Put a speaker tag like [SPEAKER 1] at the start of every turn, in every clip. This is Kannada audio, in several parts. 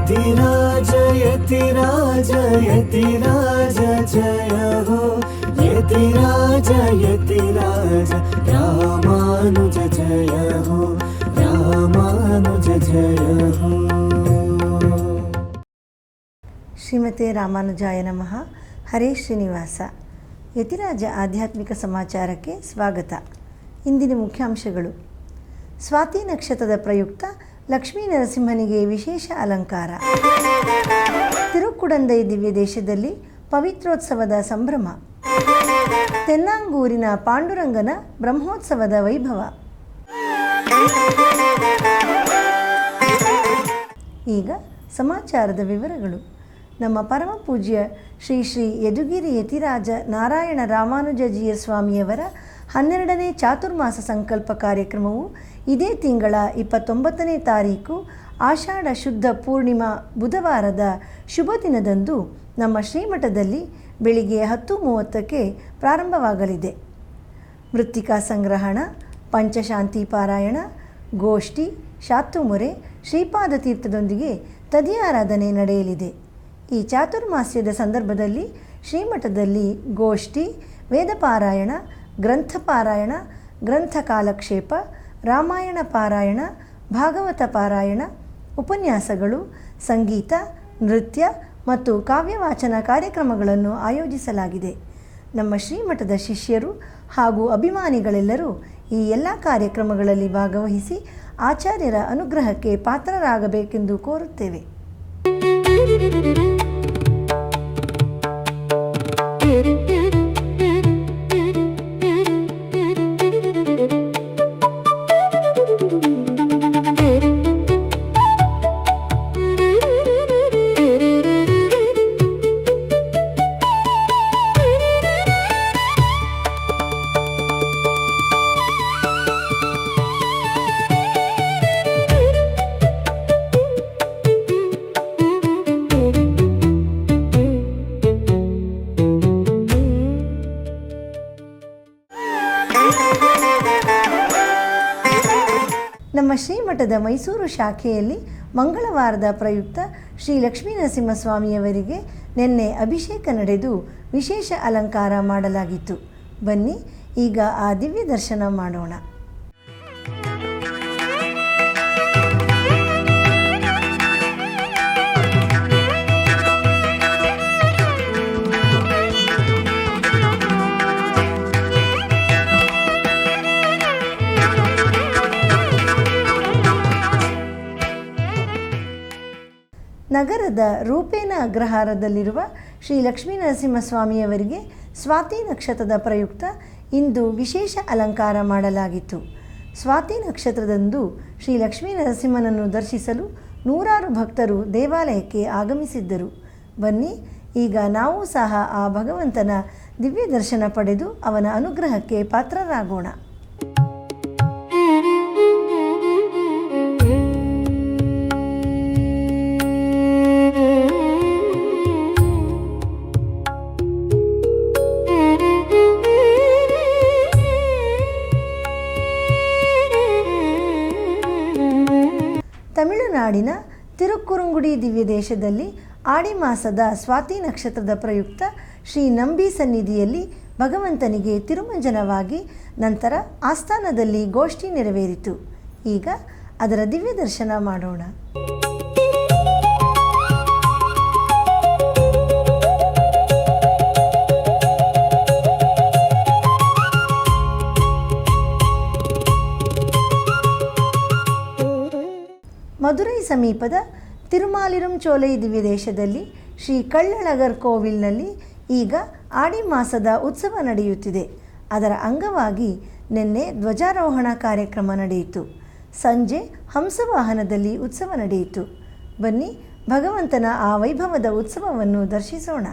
[SPEAKER 1] यतिराज यतिराज यतिराज जय हो यतिराज यतिराज रामानुज जय हो रामानुज जय हो।
[SPEAKER 2] ಶ್ರೀಮತೆ ರಾಮಾನುಜಾಯ ನಮಃ. ಹರೇ ಶ್ರೀನಿವಾಸ. ಯತಿರಾಜ ಆಧ್ಯಾತ್ಮಿಕ ಸಮಾಚಾರಕ್ಕೆ ಸ್ವಾಗತ. ಇಂದಿನ ಮುಖ್ಯಾಂಶಗಳು. ಸ್ವಾತಿ ನಕ್ಷತ್ರದ ಪ್ರಯುಕ್ತ ಲಕ್ಷ್ಮೀ ನರಸಿಂಹನಿಗೆ ವಿಶೇಷ ಅಲಂಕಾರ. ತಿರುಕ್ಕುಡಂದೈ ದಿವ್ಯ ದೇಶದಲ್ಲಿ ಪವಿತ್ರೋತ್ಸವದ ಸಂಭ್ರಮ. ತೆನ್ನಾಂಗೂರಿನ ಪಾಂಡುರಂಗನ ಬ್ರಹ್ಮೋತ್ಸವದ ವೈಭವ. ಈಗ ಸಮಾಚಾರದ ವಿವರಗಳು. ನಮ್ಮ ಪರಮ ಪೂಜ್ಯ ಶ್ರೀ ಶ್ರೀ ಯದುಗಿರಿ ಯತಿರಾಜ ನಾರಾಯಣ ರಾಮಾನುಜಜಿಯ ಸ್ವಾಮಿಯವರ 12ನೇ ಚಾತುರ್ಮಾಸ ಸಂಕಲ್ಪ ಕಾರ್ಯಕ್ರಮವು ಇದೇ ತಿಂಗಳ 29ನೇ ತಾರೀಕು ಆಷಾಢ ಶುದ್ಧ ಪೂರ್ಣಿಮಾ ಬುಧವಾರದ ಶುಭ ದಿನದಂದು ನಮ್ಮ ಶ್ರೀಮಠದಲ್ಲಿ ಬೆಳಿಗ್ಗೆ 10:30ಕ್ಕೆ ಪ್ರಾರಂಭವಾಗಲಿದೆ. ಮೃತ್ತಿಕಾ ಸಂಗ್ರಹಣ, ಪಂಚಶಾಂತಿ ಪಾರಾಯಣ, ಗೋಷ್ಠಿ, ಶಾತ್ತುಮೊರೆ, ಶ್ರೀಪಾದ ತೀರ್ಥದೊಂದಿಗೆ ತದಿಯಾರಾಧನೆ ನಡೆಯಲಿದೆ. ಈ ಚಾತುರ್ಮಾಸ್ಯದ ಸಂದರ್ಭದಲ್ಲಿ ಶ್ರೀಮಠದಲ್ಲಿ ಗೋಷ್ಠಿ, ವೇದಪಾರಾಯಣ, ಗ್ರಂಥಪಾರಾಯಣ, ಗ್ರಂಥ ಕಾಲಕ್ಷೇಪ, ರಾಮಾಯಣ ಪಾರಾಯಣ, ಭಾಗವತ ಪಾರಾಯಣ, ಉಪನ್ಯಾಸಗಳು, ಸಂಗೀತ, ನೃತ್ಯ ಮತ್ತು ಕಾವ್ಯವಾಚನ ಕಾರ್ಯಕ್ರಮಗಳನ್ನು ಆಯೋಜಿಸಲಾಗಿದೆ. ನಮ್ಮ ಶ್ರೀಮಠದ ಶಿಷ್ಯರು ಹಾಗೂ ಅಭಿಮಾನಿಗಳೆಲ್ಲರೂ ಈ ಎಲ್ಲ ಕಾರ್ಯಕ್ರಮಗಳಲ್ಲಿ ಭಾಗವಹಿಸಿ ಆಚಾರ್ಯರ ಅನುಗ್ರಹಕ್ಕೆ ಪಾತ್ರರಾಗಬೇಕೆಂದು ಕೋರುತ್ತೇವೆ. ನಮ್ಮ ಶ್ರೀಮಠದ ಮೈಸೂರು ಶಾಖೆಯಲ್ಲಿ ಮಂಗಳವಾರದ ಪ್ರಯುಕ್ತ ಶ್ರೀ ಲಕ್ಷ್ಮೀ ನರಸಿಂಹಸ್ವಾಮಿಯವರಿಗೆ ನಿನ್ನೆ ಅಭಿಷೇಕ ನಡೆದು ವಿಶೇಷ ಅಲಂಕಾರ ಮಾಡಲಾಗಿತ್ತು. ಬನ್ನಿ ಈಗ ಆ ದಿವ್ಯ ದರ್ಶನ ಮಾಡೋಣ. ನಗರದ ರೂಪೇನ ಅಗ್ರಹಾರದಲ್ಲಿರುವ ಶ್ರೀ ಲಕ್ಷ್ಮೀ ನರಸಿಂಹಸ್ವಾಮಿಯವರಿಗೆ ಸ್ವಾತಿ ನಕ್ಷತ್ರದ ಪ್ರಯುಕ್ತ ಇಂದು ವಿಶೇಷ ಅಲಂಕಾರ ಮಾಡಲಾಗಿತ್ತು. ಸ್ವಾತಿ ನಕ್ಷತ್ರದಂದು ಶ್ರೀ ಲಕ್ಷ್ಮೀ ನರಸಿಂಹನನ್ನು ದರ್ಶಿಸಲು ನೂರಾರು ಭಕ್ತರು ದೇವಾಲಯಕ್ಕೆ ಆಗಮಿಸಿದ್ದರು. ಬನ್ನಿ ಈಗ ನಾವು ಸಹ ಆ ಭಗವಂತನ ದಿವ್ಯ ದರ್ಶನ ಪಡೆದು ಅವನ ಅನುಗ್ರಹಕ್ಕೆ ಪಾತ್ರರಾಗೋಣ. ತಮಿಳುನಾಡಿನ ತಿರುಕ್ಕುರುಂಗುಡಿ ದಿವ್ಯ ದೇಶದಲ್ಲಿ ಆಡಿ ಮಾಸದ ಸ್ವಾತಿ ನಕ್ಷತ್ರದ ಪ್ರಯುಕ್ತ ಶ್ರೀ ನಂಬಿ ಸನ್ನಿಧಿಯಲ್ಲಿ ಭಗವಂತನಿಗೆ ತಿರುಮಂಜನವಾಗಿ ನಂತರ ಆಸ್ಥಾನದಲ್ಲಿ ಗೋಷ್ಠಿ ನೆರವೇರಿತು. ಈಗ ಅದರ ದಿವ್ಯ ದರ್ಶನ ಮಾಡೋಣ. ಮಧುರೈ ಸಮೀಪದ ತಿರುಮಾಲಿರುಂಚೋಲೈ ದಿವ್ಯ ದೇಶದಲ್ಲಿ ಶ್ರೀ ಕಳ್ಳಳಗರ್ ಕೋವಿಲ್ನಲ್ಲಿ ಈಗ ಆಡಿ ಮಾಸದ ಉತ್ಸವ ನಡೆಯುತ್ತಿದೆ. ಅದರ ಅಂಗವಾಗಿ ನಿನ್ನೆ ಧ್ವಜಾರೋಹಣ ಕಾರ್ಯಕ್ರಮ ನಡೆಯಿತು. ಸಂಜೆ ಹಂಸವಾಹನದಲ್ಲಿ ಉತ್ಸವ ನಡೆಯಿತು. ಬನ್ನಿ ಭಗವಂತನ ಆ ವೈಭವದ ಉತ್ಸವವನ್ನು ದರ್ಶಿಸೋಣ.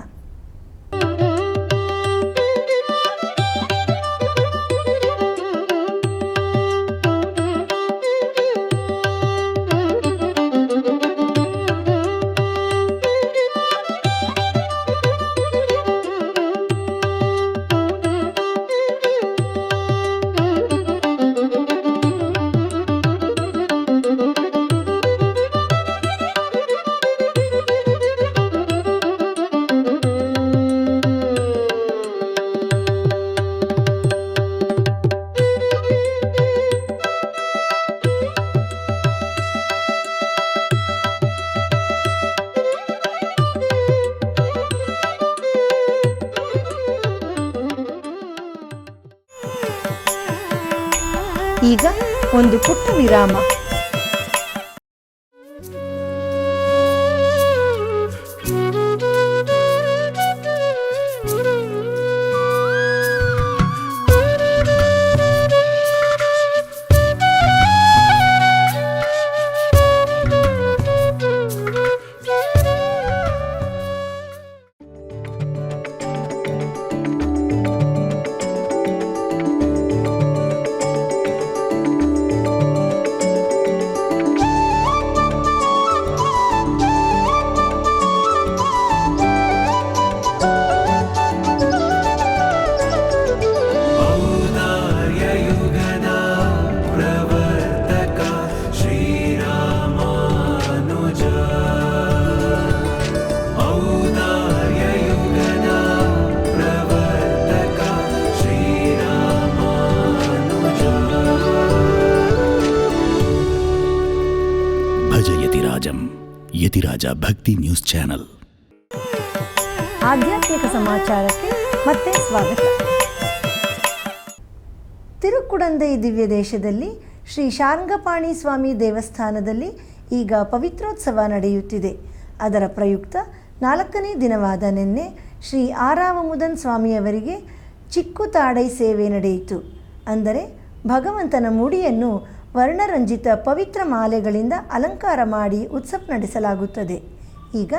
[SPEAKER 2] ಒಂದು ಪುಟ್ಟ ವಿರಾಮ.
[SPEAKER 3] ಯತಿರಾಜ ಭಕ್ತಿ ನ್ಯೂಸ್ ಚಾನೆಲ್.
[SPEAKER 2] ಆಧ್ಯಾತ್ಮಿಕ ಸಮಾಚಾರಕ್ಕೆ ಮತ್ತೆ ಸ್ವಾಗತ. ತಿರುಕುಡಂದೈ ದಿವ್ಯ ದೇಶದಲ್ಲಿ ಶ್ರೀ ಶಾರ್ಂಗಪಾಣಿ ಸ್ವಾಮಿ ದೇವಸ್ಥಾನದಲ್ಲಿ ಈಗ ಪವಿತ್ರೋತ್ಸವ ನಡೆಯುತ್ತಿದೆ. ಅದರ ಪ್ರಯುಕ್ತ 4ನೇ ದಿನವಾದ ನಿನ್ನೆ ಶ್ರೀ ಆರಾವಮುದನ್ ಸ್ವಾಮಿಯವರಿಗೆ ಚಿಕ್ಕುತಾಡೈ ಸೇವೆ ನಡೆಯಿತು. ಅಂದರೆ ಭಗವಂತನ ಮುಡಿಯನ್ನು ವರ್ಣರಂಜಿತ ಪವಿತ್ರ ಮಾಲೆಗಳಿಂದ ಅಲಂಕಾರ ಮಾಡಿ ಉತ್ಸವ ನಡೆಸಲಾಗುತ್ತದೆ. ಈಗ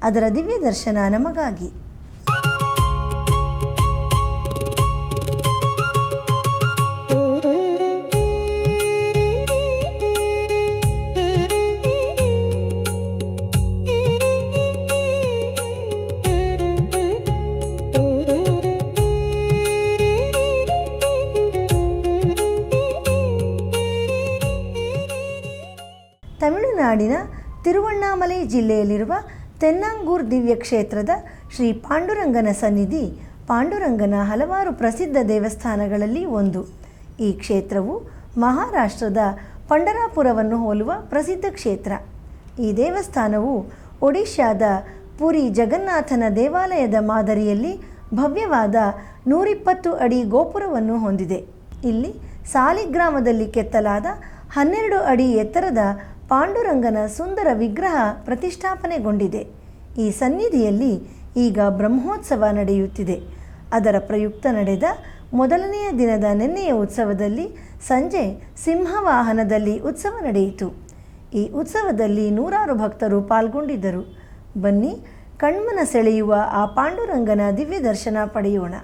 [SPEAKER 2] ಅದರ ದಿವ್ಯ ದರ್ಶನ ನಮಗಾಗಿ. ತಮಿಳುನಾಡಿನ ತಿರುವಣ್ಣಾಮಲೈ ಜಿಲ್ಲೆಯಲ್ಲಿರುವ ತೆನ್ನಾಂಗೂರ್ ದಿವ್ಯ ಕ್ಷೇತ್ರದ ಶ್ರೀ ಪಾಂಡುರಂಗನ ಸನ್ನಿಧಿ ಪಾಂಡುರಂಗನ ಹಲವಾರು ಪ್ರಸಿದ್ಧ ದೇವಸ್ಥಾನಗಳಲ್ಲಿ ಒಂದು. ಈ ಕ್ಷೇತ್ರವು ಮಹಾರಾಷ್ಟ್ರದ ಪಂಡರಾಪುರವನ್ನು ಹೋಲುವ ಪ್ರಸಿದ್ಧ ಕ್ಷೇತ್ರ. ಈ ದೇವಸ್ಥಾನವು ಒಡಿಶಾದ ಪುರಿ ಜಗನ್ನಾಥನ ದೇವಾಲಯದ ಮಾದರಿಯಲ್ಲಿ ಭವ್ಯವಾದ 120 ಅಡಿ ಗೋಪುರವನ್ನು ಹೊಂದಿದೆ. ಇಲ್ಲಿ ಸಾಲಿಗ್ರಾಮದಲ್ಲಿ ಕೆತ್ತಲಾದ 12 ಅಡಿ ಎತ್ತರದ ಪಾಂಡುರಂಗನ ಸುಂದರ ವಿಗ್ರಹ ಪ್ರತಿಷ್ಠಾಪನೆಗೊಂಡಿದೆ. ಈ ಸನ್ನಿಧಿಯಲ್ಲಿ ಈಗ ಬ್ರಹ್ಮೋತ್ಸವ ನಡೆಯುತ್ತಿದೆ. ಅದರ ಪ್ರಯುಕ್ತ ನಡೆದ ಮೊದಲನೆಯ ದಿನದ ನಿನ್ನೆಯ ಉತ್ಸವದಲ್ಲಿ ಸಂಜೆ ಸಿಂಹವಾಹನದಲ್ಲಿ ಉತ್ಸವ ನಡೆಯಿತು. ಈ ಉತ್ಸವದಲ್ಲಿ ನೂರಾರು ಭಕ್ತರು ಪಾಲ್ಗೊಂಡಿದ್ದರು. ಬನ್ನಿ, ಕಣ್ಮನ ಸೆಳೆಯುವ ಆ ಪಾಂಡುರಂಗನ ದಿವ್ಯ ದರ್ಶನ ಪಡೆಯೋಣ.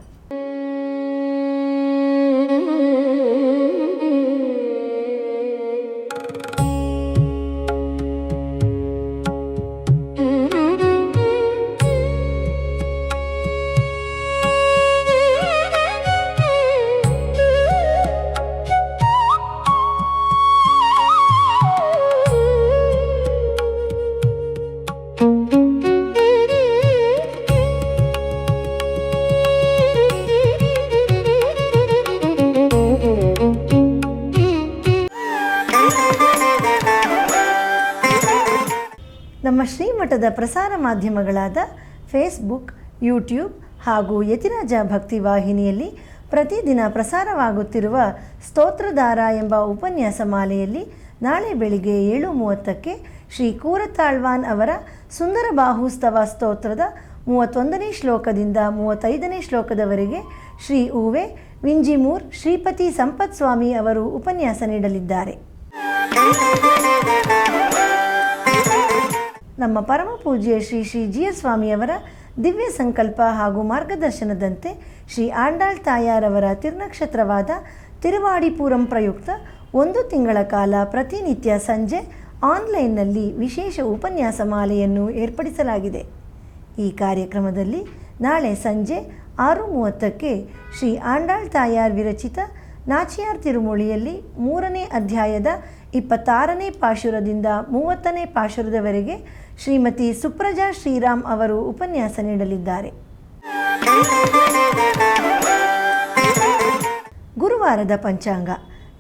[SPEAKER 2] ನಮ್ಮ ಶ್ರೀಮಠದ ಪ್ರಸಾರ ಮಾಧ್ಯಮಗಳಾದ ಫೇಸ್ಬುಕ್, ಯೂಟ್ಯೂಬ್ ಹಾಗೂ ಯತಿರಾಜ ಭಕ್ತಿ ವಾಹಿನಿಯಲ್ಲಿ ಪ್ರತಿದಿನ ಪ್ರಸಾರವಾಗುತ್ತಿರುವ ಸ್ತೋತ್ರಧಾರ ಎಂಬ ಉಪನ್ಯಾಸ ಮಾಲೆಯಲ್ಲಿ ನಾಳೆ ಬೆಳಿಗ್ಗೆ 7:30ಕ್ಕೆ ಶ್ರೀ ಕೂರತಾಳ್ವಾನ್ ಅವರ ಸುಂದರ ಬಾಹುಸ್ತವ ಸ್ತೋತ್ರದ 31ನೇ ಶ್ಲೋಕದಿಂದ 35ನೇ ಶ್ಲೋಕದವರೆಗೆ ಶ್ರೀ ಉವೆ ವಿಂಜಿಮೂರ್ ಶ್ರೀಪತಿ ಸಂಪತ್ ಸ್ವಾಮಿ ಅವರು ಉಪನ್ಯಾಸ ನೀಡಲಿದ್ದಾರೆ. ನಮ್ಮ ಪರಮ ಪೂಜ್ಯ ಶ್ರೀ ಶ್ರೀ ಜಿ.ಎಸ್. ಸ್ವಾಮಿಯವರ ದಿವ್ಯ ಸಂಕಲ್ಪ ಹಾಗೂ ಮಾರ್ಗದರ್ಶನದಂತೆ ಶ್ರೀ ಆಂಡಾಳ್ ತಾಯಾರವರ ತಿರುನಕ್ಷತ್ರವಾದ ತಿರುವಾಡಿಪೂರಂ ಪ್ರಯುಕ್ತ 1 ತಿಂಗಳ ಕಾಲ ಪ್ರತಿನಿತ್ಯ ಸಂಜೆ ಆನ್ಲೈನ್ನಲ್ಲಿ ವಿಶೇಷ ಉಪನ್ಯಾಸ ಮಾಲೆಯನ್ನು ಏರ್ಪಡಿಸಲಾಗಿದೆ. ಈ ಕಾರ್ಯಕ್ರಮದಲ್ಲಿ ನಾಳೆ ಸಂಜೆ 6:30ಕ್ಕೆ ಶ್ರೀ ಆಂಡಾಳ್ ತಾಯಾರ್ ವಿರಚಿತ ನಾಚಿಯಾರ್ ತಿರುಮೊಳಿಯಲ್ಲಿ 3ನೇ ಅಧ್ಯಾಯದ 26ನೇ ಪಾಶುರದಿಂದ 30ನೇ ಪಾಶುರದವರೆಗೆ ಶ್ರೀಮತಿ ಸುಪ್ರಜಾ ಶ್ರೀರಾಮ್ ಅವರು ಉಪನ್ಯಾಸ ನೀಡಲಿದ್ದಾರೆ. ಗುರುವಾರದ ಪಂಚಾಂಗ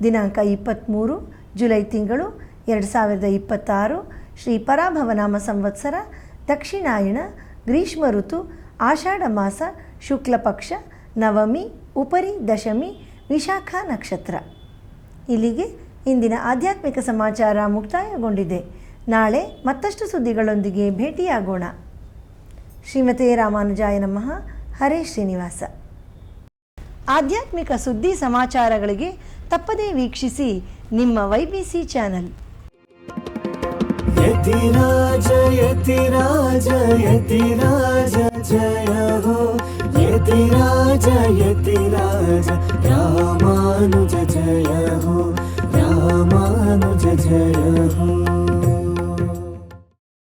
[SPEAKER 2] ದಿನಾಂಕ 23 ಜುಲೈ ತಿಂಗಳು 2026 ಶ್ರೀ ಪರಾಭವನಾಮ ಸಂವತ್ಸರ ದಕ್ಷಿಣಾಯಣ ಗ್ರೀಷ್ಮ ಋತು ಆಷಾಢ ಮಾಸ ಶುಕ್ಲ ಪಕ್ಷ ನವಮಿ ಉಪರಿ ದಶಮಿ ವಿಶಾಖ ನಕ್ಷತ್ರ. ಇಲ್ಲಿಗೆ ಇಂದಿನ ಆಧ್ಯಾತ್ಮಿಕ ಸಮಾಚಾರ ಮುಕ್ತಾಯಗೊಂಡಿದೆ. ನಾಳೆ ಮತ್ತಷ್ಟು ಸುದ್ದಿಗಳೊಂದಿಗೆ ಭೇಟಿಯಾಗೋಣ. ಶ್ರೀಮತೆ ರಾಮಾನುಜಾಯ ನಮಃ. ಹರೇ ಶ್ರೀನಿವಾಸ. ಆಧ್ಯಾತ್ಮಿಕ ಸುದ್ದಿ ಸಮಾಚಾರಗಳಿಗೆ ತಪ್ಪದೇ ವೀಕ್ಷಿಸಿ ನಿಮ್ಮ YBC ಚಾನಲ್.
[SPEAKER 1] ಯತಿರಾಜ ಯತಿರಾಜ ಯತಿರಾಜ ಜಯ ಹೋ, ಯತಿರಾಜ ಯತಿರಾಜ ರಾಮಾನುಜ ಜಯ ಹೋ, ರಾಮಾನುಜ ಜಯ ಹೋ.